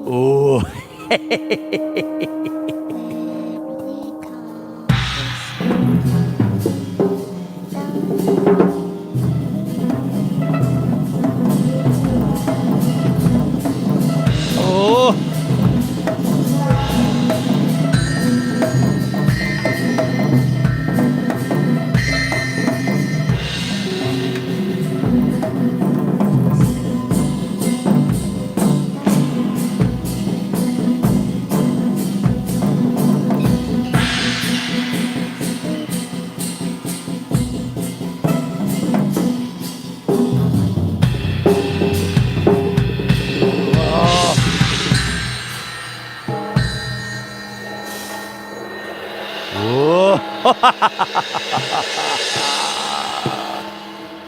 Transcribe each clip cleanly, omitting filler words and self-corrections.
Oh.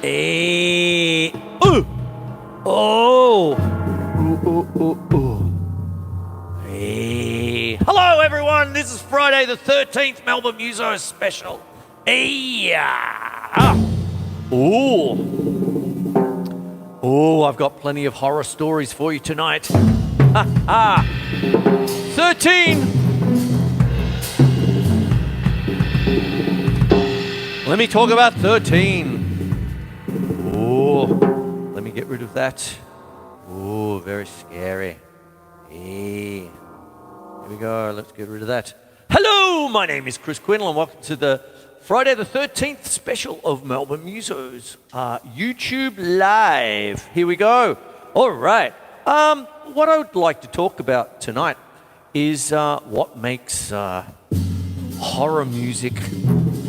Hey. Ooh. Oh. Hey. Hello, everyone. This is Friday the 13th Melbourne Musos special. Hey. Oh, I've got plenty of horror stories for you tonight. 13. Let me talk about 13. Oh, let me get rid of that. Oh, very scary. Hey, here we go. Let's get rid of that. Hello, my name is Quinlan. Welcome to the Friday the 13th special of Melbourne Musos. YouTube Live. Here we go. All right. What I would like to talk about tonight is what makes horror music,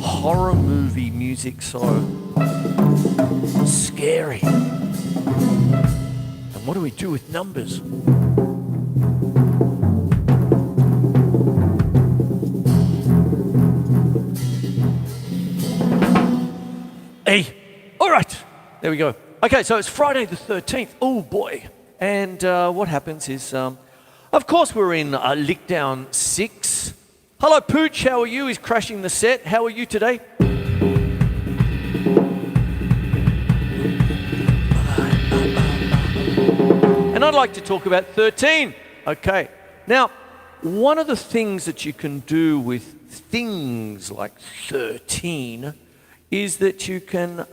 horror movie music so scary. And what do we do with numbers? Hey, all right, there we go. Okay, so it's Friday the 13th. Oh boy. And what happens is, of course, we're in Lickdown 6. Hello, Pooch, how are you? He's crashing the set. How are you today? And I'd like to talk about 13. Okay. Now, one of the things that you can do with things like 13 is that you can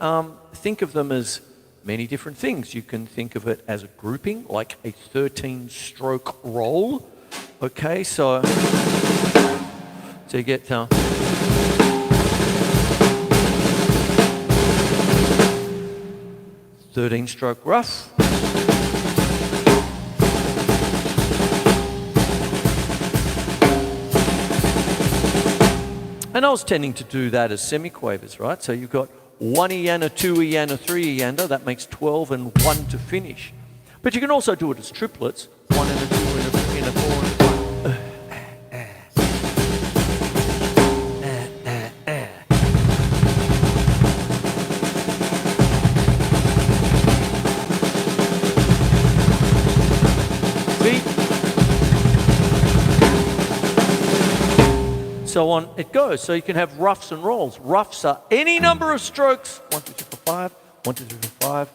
think of them as many different things. You can think of it as a grouping, like a 13-stroke roll. Okay, so you get 13-stroke rough. And I was tending to do that as semiquavers, right? So you've got 1 eana, 2 eana, 3 eana, that makes 12 and 1 to finish. But you can also do it as triplets, 1 and a 2 and a 3 and a 4 and a 5. So on it goes. So you can have roughs and rolls. Roughs are any number of strokes. 1, 2, 3, 4, 5. 1, 2, 3, 4, 5.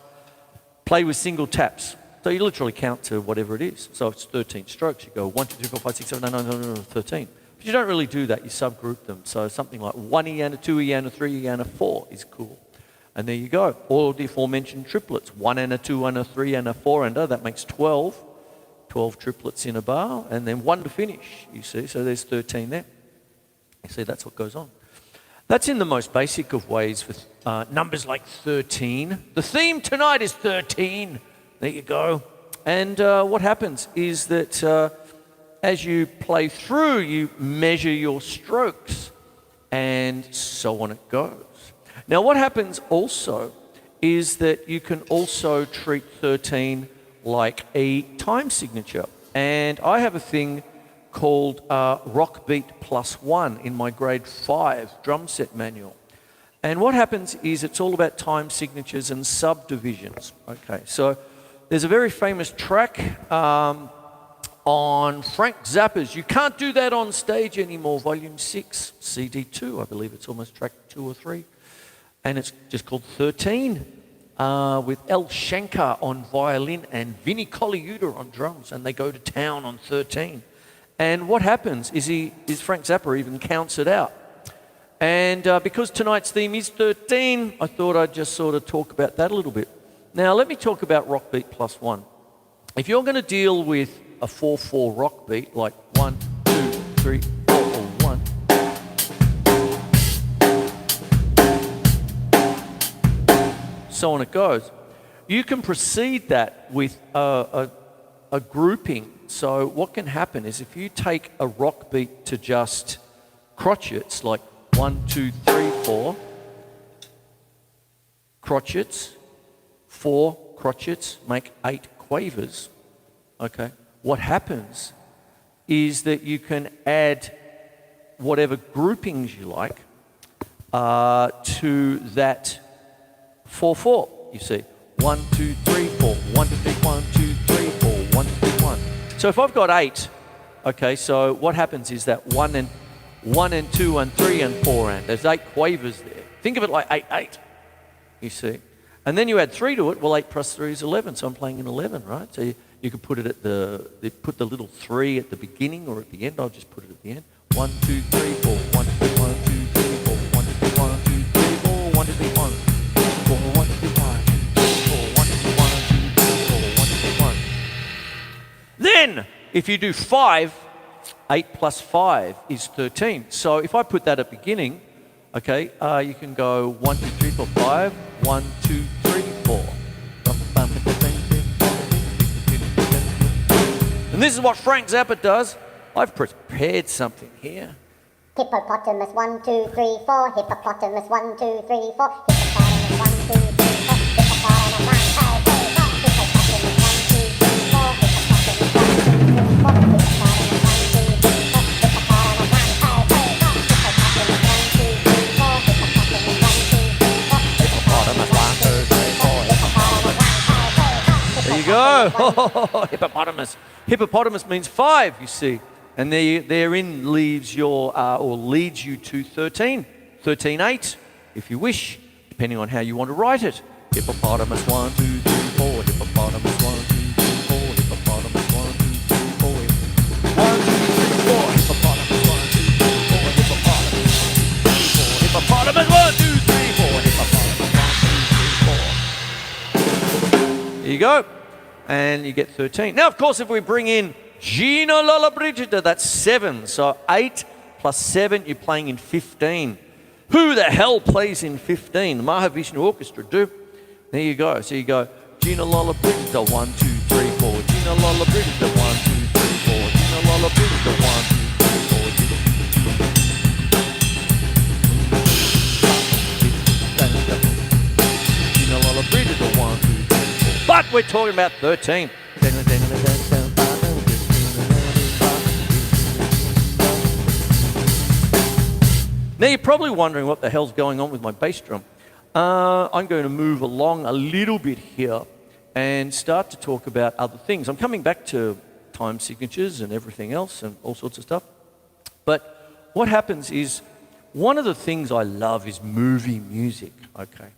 Play with single taps. So you literally count to whatever it is. So it's 13 strokes. You go 1, 2, 3, 4, 5, 6, 7, 8, 9, 10, 13. But you don't really do that. You subgroup them. So something like 1 eana, 2 eana, 3 eana, 4 is cool. And there you go. All the aforementioned triplets. 1 eana, 2 eana, 3 eana, 4 eana. That makes 12. 12 triplets in a bar. And then 1 to finish, you see. So there's 13 there. You see, that's what goes on. That's in the most basic of ways with numbers like 13. The theme tonight is 13. There you go. And what happens is that as you play through, you measure your strokes, and so on it goes. Now, what happens also is that you can also treat 13 like a time signature. And I have a thing called Rock Beat +1 in my grade 5 drum set manual. And what happens is it's all about time signatures and subdivisions. Okay, so there's a very famous track on Frank Zappa's You Can't Do That on Stage Anymore, Volume 6, CD 2, I believe it's almost track 2 or 3. And it's just called 13, with El Shankar on violin and Vinnie Colaiuta on drums, and they go to town on 13. And what happens is Frank Zappa even counts it out. And because tonight's theme is 13, I thought I'd just sort of talk about that a little bit. Now, let me talk about rock beat plus 1. If you're going to deal with a 4/4 rock beat, like 1, 2, 3, 4, or 1, so on it goes. You can precede that with a grouping. So what can happen is if you take a rock beat to just crotchets, like 1, 2, 3, 4, crotchets, 4 crotchets make 8 quavers, okay? What happens is that you can add whatever groupings you like to that 4/4, you see. 1, 2, 3, 4, 1, 2, 3, 1, 2, 3, 4, 1, 2, 3, 1. So if I've got 8, okay, so what happens is that 1 and 2 and 3 and 4 and there's 8 quavers there. Think of it like 8, 8, you see. And then you add 3 to it, well 8 plus 3 is 11, so I'm playing an 11, right? So you could put it at put the little 3 at the beginning or at the end. I'll just put it at the end. 1, 2, 3, 4, 1, 2, 1, 2, 3, 4, 1, 2, 3, 1, 2, 3, 4, 1, 2, 3, 1, 4, 1, 2, 3, 1, 4, 1, 2, 3, 1, 2, 3, 4, 1, 2, 3, 1. Then, if you do 5, 8 plus 5 is 13. So if I put that at beginning, okay, you can go 1, 2, 3, 4, 5, 1, 2, 3, 4. And this is what Frank Zappa does. I've prepared something here. Hippopotamus 1, 2, 3, 4. Hippopotamus 1, 2, 3, 4. Hippopotamus 1, 2, 3, 4. Hippopotamus 1, There you go. Hippopotamus. Hippopotamus means 5, you see. And therein leaves leads you to 13. 13/8, if you wish, depending on how you want to write it. Hippopotamus 1, 2, 3, 4. Hippopotamus 1, 2, 3, 4. Hippopotamus 1, 2, 3, 4. 1, 2, 3, 4. Hippopotamus 1, 2, 3, 4. Hippopotamus 1, 2, 3, 4. Hippopotamus 1, 2, 3, 4. There you go. And you get 13. Now, of course, if we bring in Gina Lollobrigida, that's 7. So 8 plus 7, you're playing in 15. Who the hell plays in 15? The Mahavishnu Orchestra do. There you go. So you go Gina Lollobrigida, 1, 2, 3, 4. Gina Lollobrigida, 1, 2, 3, 4. Gina Lollobrigida, 1, 2, 3, 4. Gina Lollobrigida, 1, 2, 3, 4. But we're talking about 13. Now you're probably wondering what the hell's going on with my bass drum. I'm going to move along a little bit here and start to talk about other things. I'm coming back to time signatures and everything else and all sorts of stuff. But what happens is, one of the things I love is movie music, okay?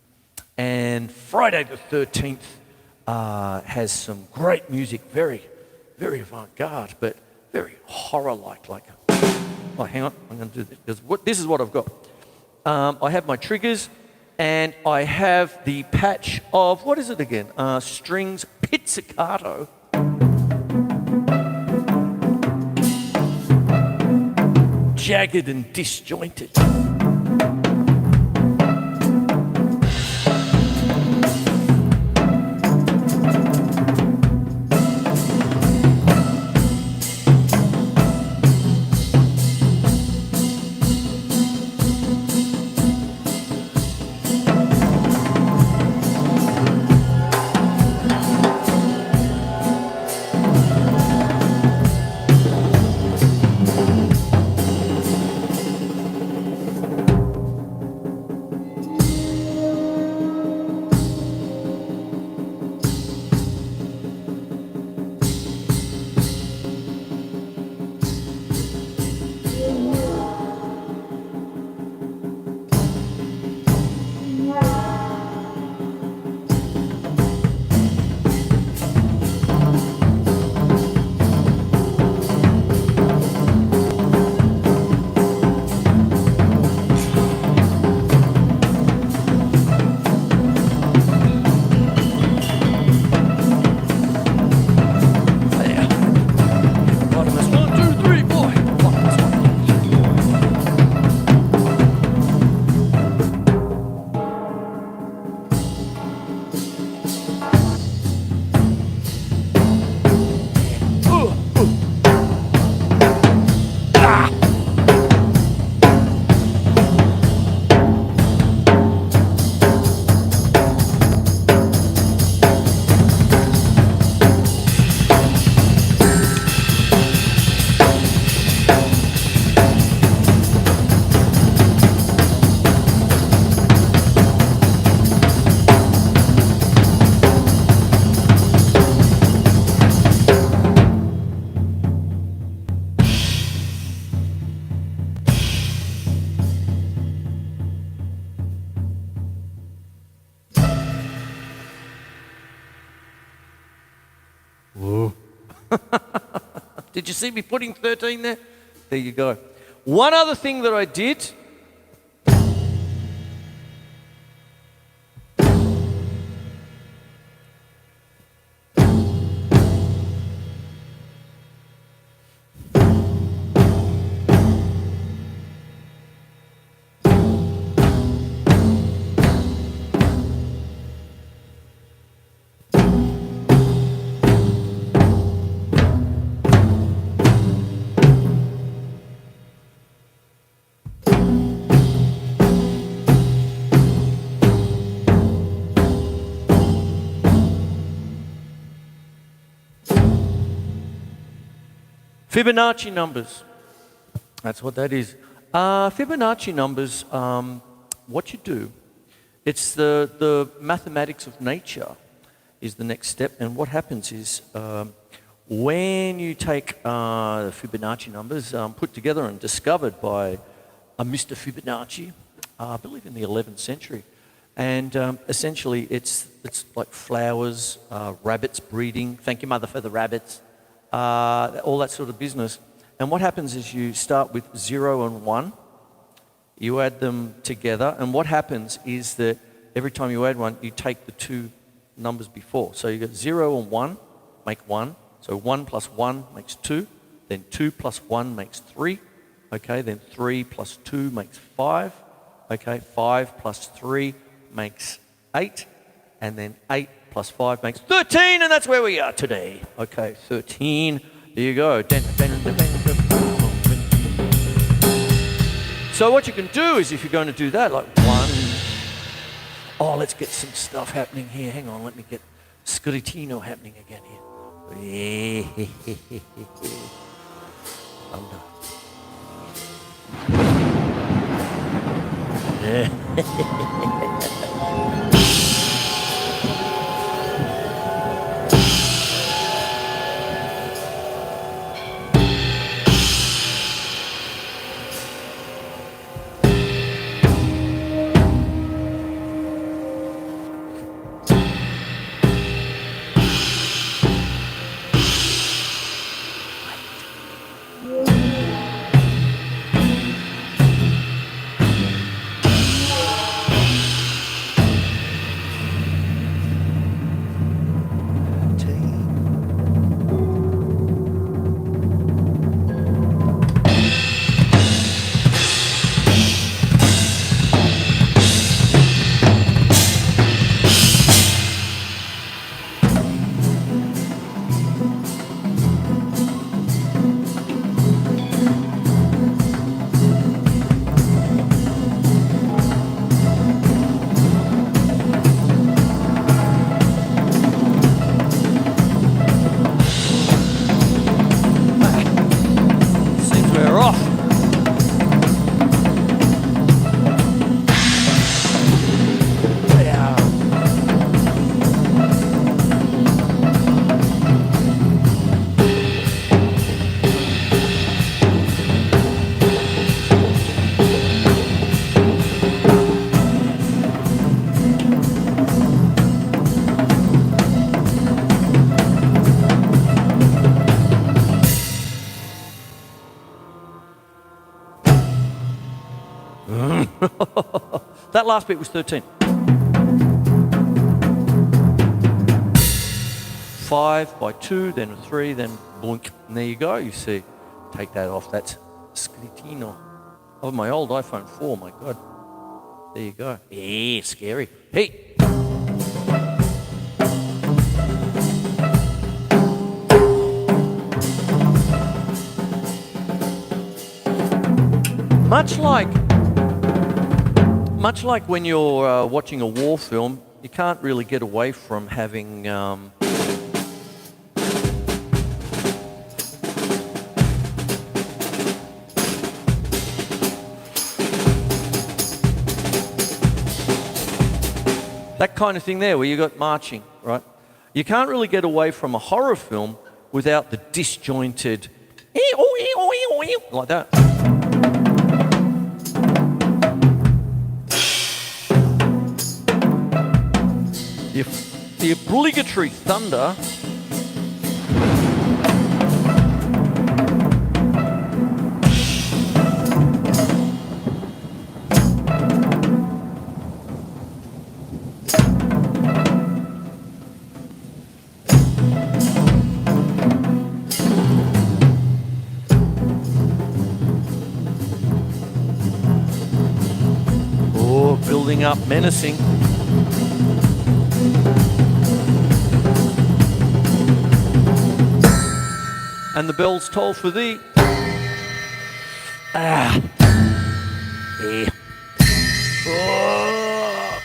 And Friday the 13th has some great music, very, very avant-garde, but very horror-like. Oh, hang on, I'm going to do this. This is what I've got. I have my triggers, and I have the patch of, what is it again? Strings pizzicato. Jagged and disjointed. Whoa. Did you see me putting 13 there? There you go. One other thing that I did. Fibonacci numbers. That's what that is. Fibonacci numbers, what you do, it's the mathematics of nature is the next step. And what happens is when you take the Fibonacci numbers put together and discovered by a Mr. Fibonacci, I believe in the 11th century, and essentially it's like flowers, rabbits breeding. Thank you, mother, for the rabbits. All that sort of business. And what happens is you start with 0 and 1, you add them together, and what happens is that every time you add one, you take the two numbers before. So you get 0 and 1 make 1, so 1 plus 1 makes 2, then 2 plus 1 makes 3, okay, then 3 plus 2 makes 5, okay, 5 plus 3 makes 8, and then 8 plus 5 makes 13, and that's where we are today. Okay, 13. There you go. So what you can do is, if you're going to do that, like 1. Oh, let's get some stuff happening here. Hang on, let me get Scuritino happening again here. That last bit was 13. 5 by 2, then a 3, then boink. And there you go, you see. Take that off. That's Scuritino. Oh, my old iPhone 4, my God. There you go. Yeah, scary. Hey. Much like when you're watching a war film, you can't really get away from having that kind of thing there where you got marching, right? You can't really get away from a horror film without the disjointed like that. The obligatory thunder building up, menacing. And the bells toll for thee. Ah. Yeah. Oh.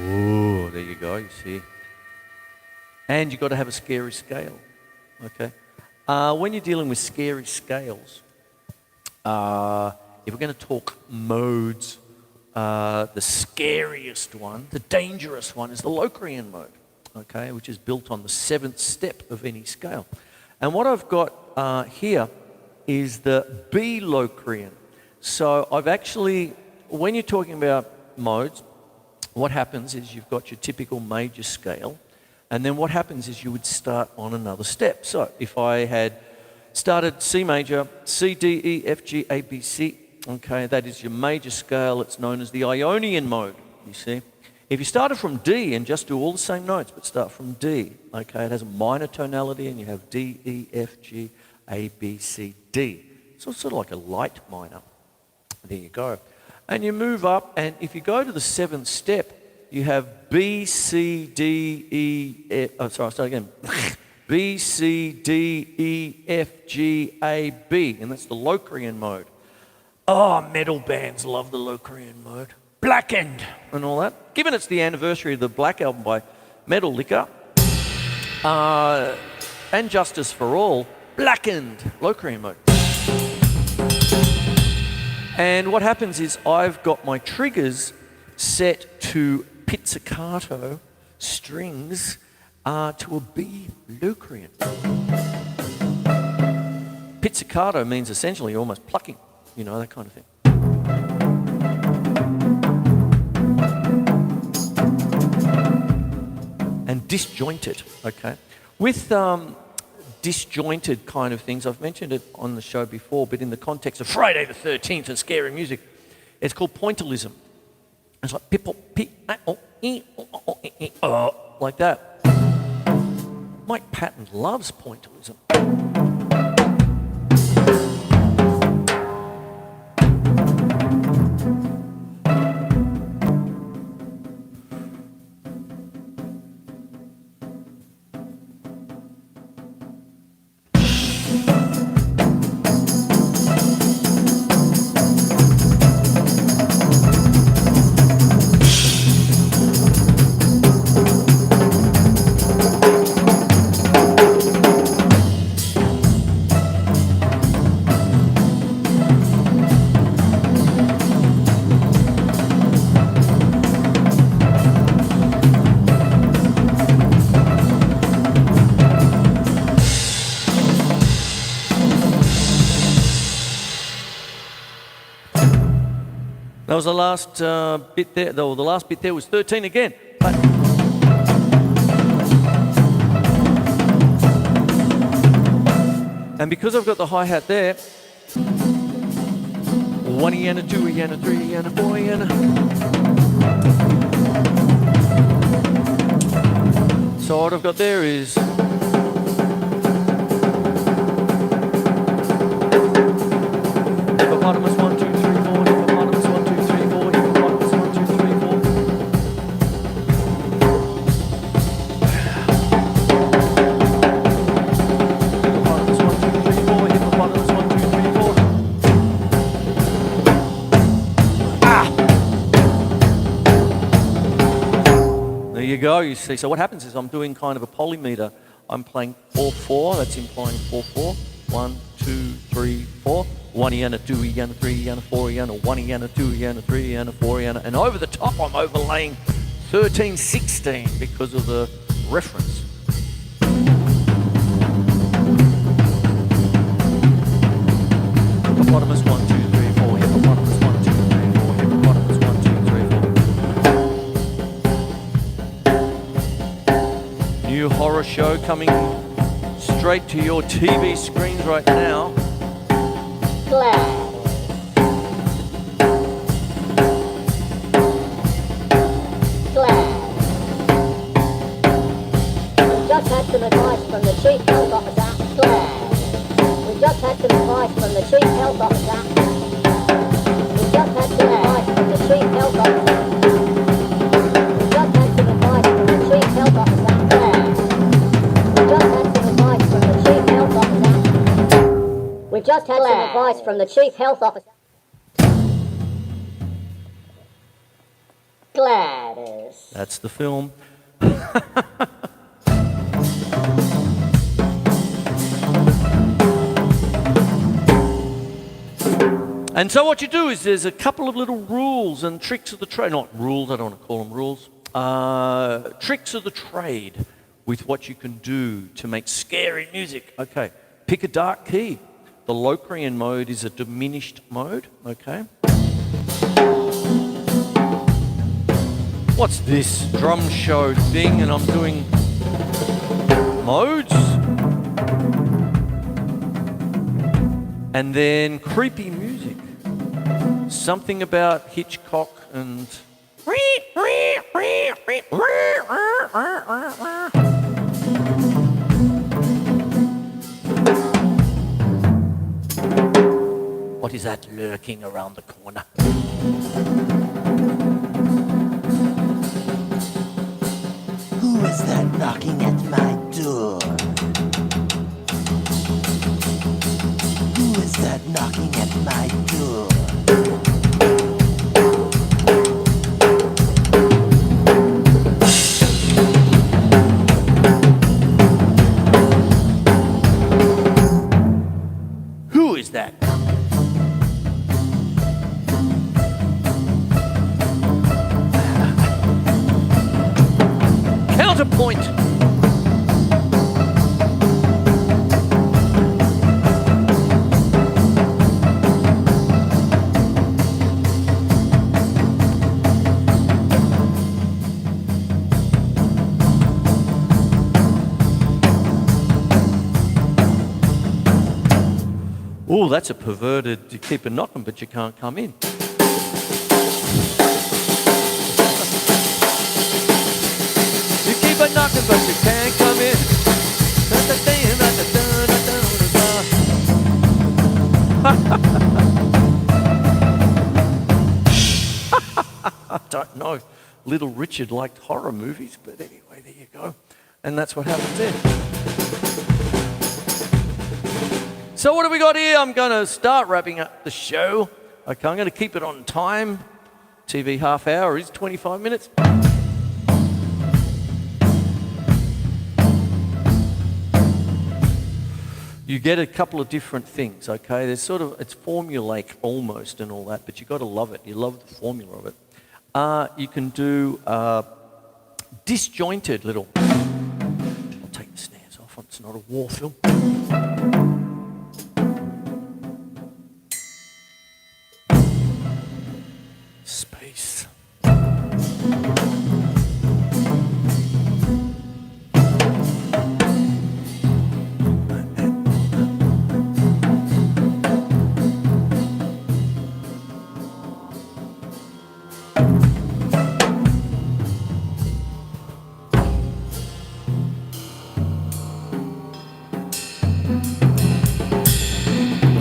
Ooh, there you go, you see. And you've got to have a scary scale, okay? When you're dealing with scary scales, if we're going to talk modes, the scariest one, the dangerous one, is the Locrian mode, okay, which is built on the 7th step of any scale. And what I've got here is the B Locrian. So I've actually, when you're talking about modes, what happens is you've got your typical major scale, and then what happens is you would start on another step. So if I had started C major, C, D, E, F, G, A, B, C, okay, that is your major scale. It's known as the Ionian mode, you see. If you started from D and just do all the same notes, but start from D, okay, it has a minor tonality and you have D, E, F, G, A, B, C, D. So it's sort of like a light minor. There you go. And you move up, and if you go to the 7th step, you have B, C, D, E, F, oh, sorry, I'll start again. B, C, D, E, F, G, A, B, and that's the Locrian mode. Oh, metal bands love the Locrian mode. Blackened and all that. Given it's the anniversary of the Black Album by Metal Liquor, and Justice for All, Blackened, Locrian mode. And what happens is I've got my triggers set to pizzicato strings to a B Locrian. Pizzicato means essentially almost plucking, you know, that kind of thing. And disjointed, okay? With disjointed kind of things, I've mentioned it on the show before, but in the context of Friday the 13th and scary music, it's called pointillism. It's like pip, like that. Mike Patton loves pointillism. That was the last bit there. The last bit there was 13 again. But and because I've got the hi-hat there, 1 and a 2 and a 3 and a 4 and a... So what I've got there is hippopotamus 1, 2, 3, 4, hippopotamus 1, 2, 3, 4, hippopotamus 1, 2, 3, 4. Hippopotamus 1, 2, 3, 4, hippopotamus 1, 2, 3, 4. Ah! There you go, you see. So what happens is I'm doing kind of a polymeter. I'm playing 4/4, that's implying 4/4. 1, 2, 3, 4. 1 and a 2 and a 3 and a 4 and a 1 and a 2 and a 3 and a 4 and over the top I'm overlaying 13/16 because of the reference. Hippopotamus 1, 2, 3, 4. Hippopotamus 1, 2, 3, 4. Hippopotamus 1, 2, 3, 4. New horror show coming straight to your TV screens right now. Just had some advice from the chief health officer. just had some advice from the chief health officer. We just had some advice from the chief health officer. We just had some advice from the chief health officer. We just had some advice from the chief health officer. We just had some advice from the chief health officer. Gladys. That's the film. And so what you do is there's a couple of little rules and tricks of the trade. Not rules, I don't want to call them rules. Tricks of the trade with what you can do to make scary music. Okay, pick a dark key. The Locrian mode is a diminished mode, okay? What's this drum show thing? And I'm doing modes. And then creepy music. Something about Hitchcock and... What is that lurking around the corner? Who is that knocking at my door? Who is that knocking at my door? Who is that? Counterpoint. Oh, that's a perverted, you keep a knocking but you can't come in. You keep a knocking but you can't come in. I don't know. Little Richard liked horror movies, but anyway, there you go. And that's what happens there. So what have we got here? I'm going to start wrapping up the show. Okay, I'm going to keep it on time. TV half hour is 25 minutes. You get a couple of different things, okay? There's sort of, it's formulaic almost and all that, but you've got to love it. You love the formula of it. You can do disjointed little... I'll take the snares off. It's not a war film. Space.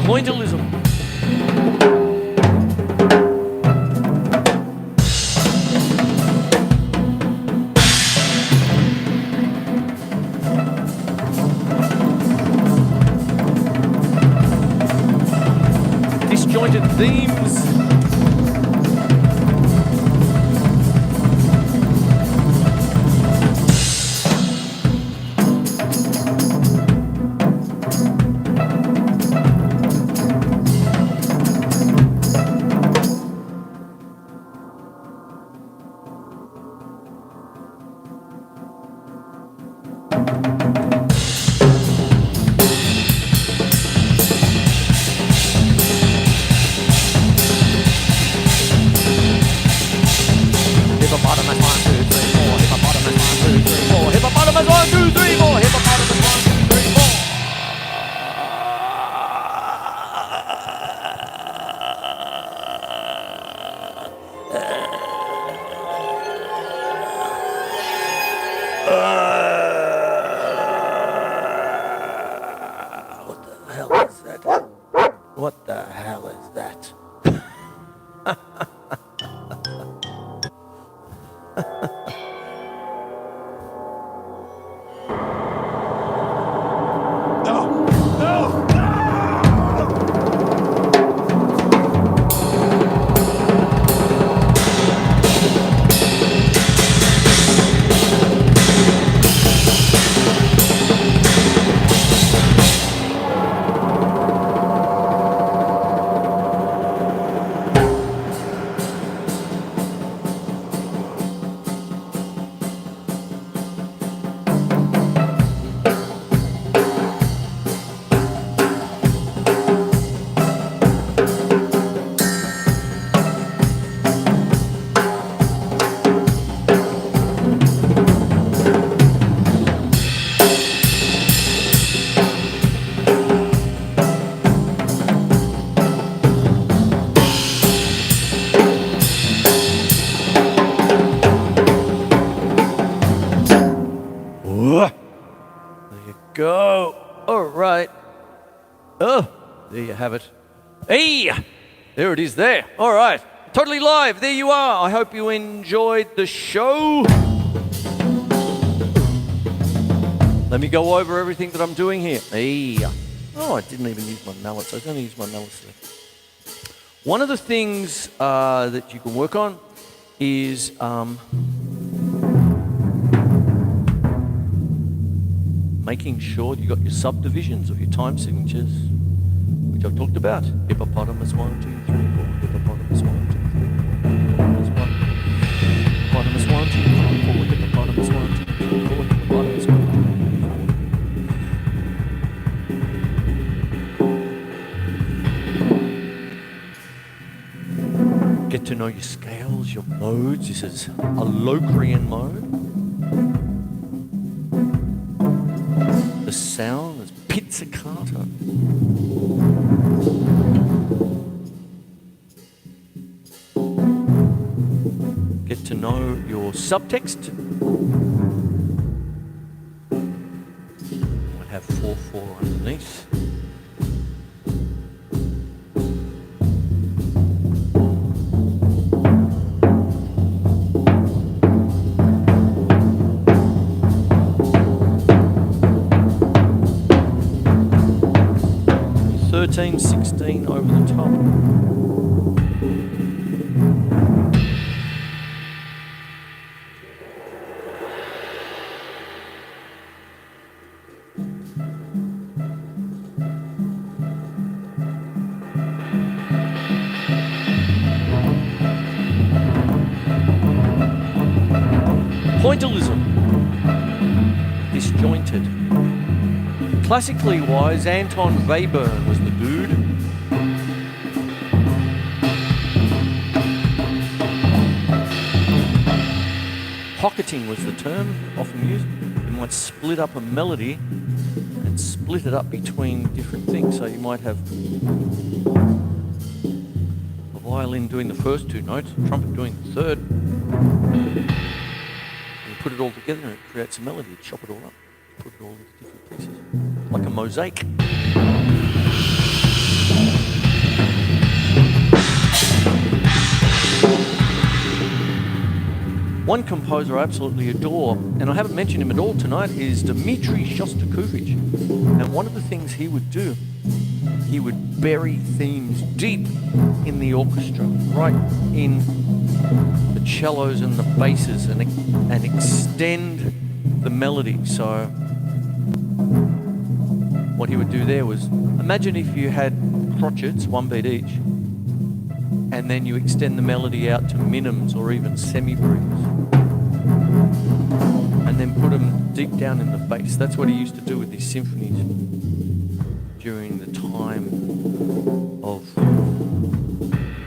Pointillism. Disjointed themes. go. All right. Oh, there you have it. Hey, there it is there. All right. Totally live. There you are. I hope you enjoyed the show. Let me go over everything that I'm doing here. Hey. Oh, I didn't even use my mallets. I was going to use my mallets there. One of the things that you can work on is making sure you got your subdivisions of your time signatures, which I've talked about. Hippopotamus 1, 2, 3, 4. Hippopotamus 1, 2, 3, 4. Hippopotamus 1, 2, 3, 4. Hippopotamus 1, 2, 3, 4. Hippopotamus 1, 2, 3, 4. Get to know your scales, your modes. This is a Locrian mode. The sound is pizzicato. Get to know your subtext. Might have 4/4 underneath. Thirteen, 16 over the top. Pointillism. Disjointed. Classically wise, Anton Webern was the dude. Pocketing was the term often used. You might split up a melody and split it up between different things. So you might have a violin doing the first two notes, a trumpet doing the third. And you put it all together and it creates a melody. You chop it all up, put it all into different pieces. Like a mosaic. One composer I absolutely adore, and I haven't mentioned him at all tonight, is Dmitri Shostakovich. And one of the things he would do, he would bury themes deep in the orchestra, right in the cellos and the basses, and extend the melody. So what he would do there was, imagine if you had crotchets, one beat each, and then you extend the melody out to minims or even semi-breves, and then put them deep down in the bass. That's what he used to do with these symphonies during the time of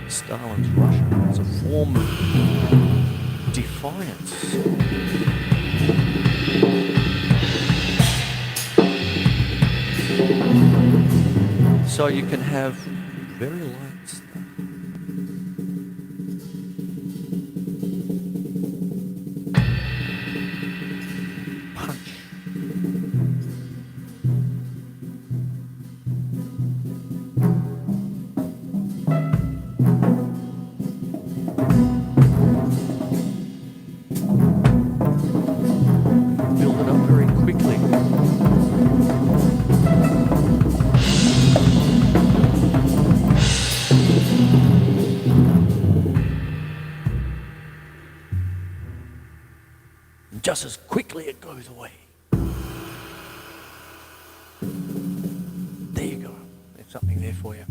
Stalin's Russia. It's a form of defiance. So you can have very light stuff. Punch. Build it up very quickly. Just as quickly it goes away. There you go. There's something there for you.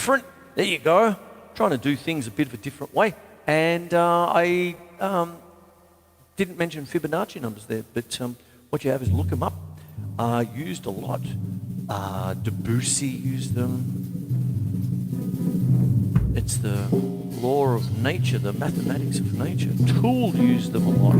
different. There you go. Trying to do things a bit of a different way. And I didn't mention Fibonacci numbers there, but what you have is look them up. Used a lot. Debussy used them. It's the law of nature, the mathematics of nature. Toole used them a lot.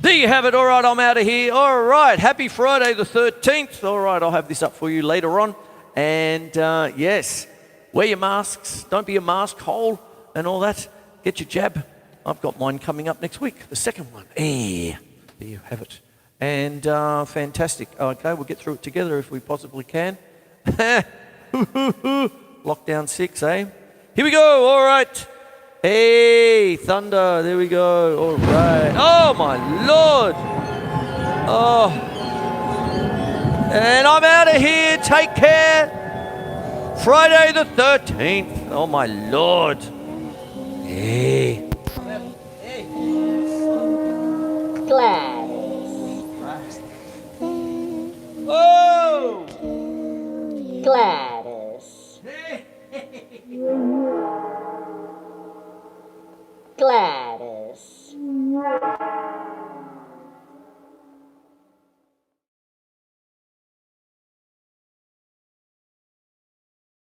There you have it. All right, I'm out of here. All right, happy Friday the 13th. All right, I'll have this up for you later on. And yes, wear your masks. Don't be a mask hole and all that. Get your jab. I've got mine coming up next week, the second one. There you have it. And fantastic. Okay, we'll get through it together if we possibly can. Lockdown 6, eh? Here we go. All right. Hey, thunder. There we go. All right. Oh, my Lord. Oh. And I'm out of here. Take care. Friday the 13th. Oh, my Lord. Hey.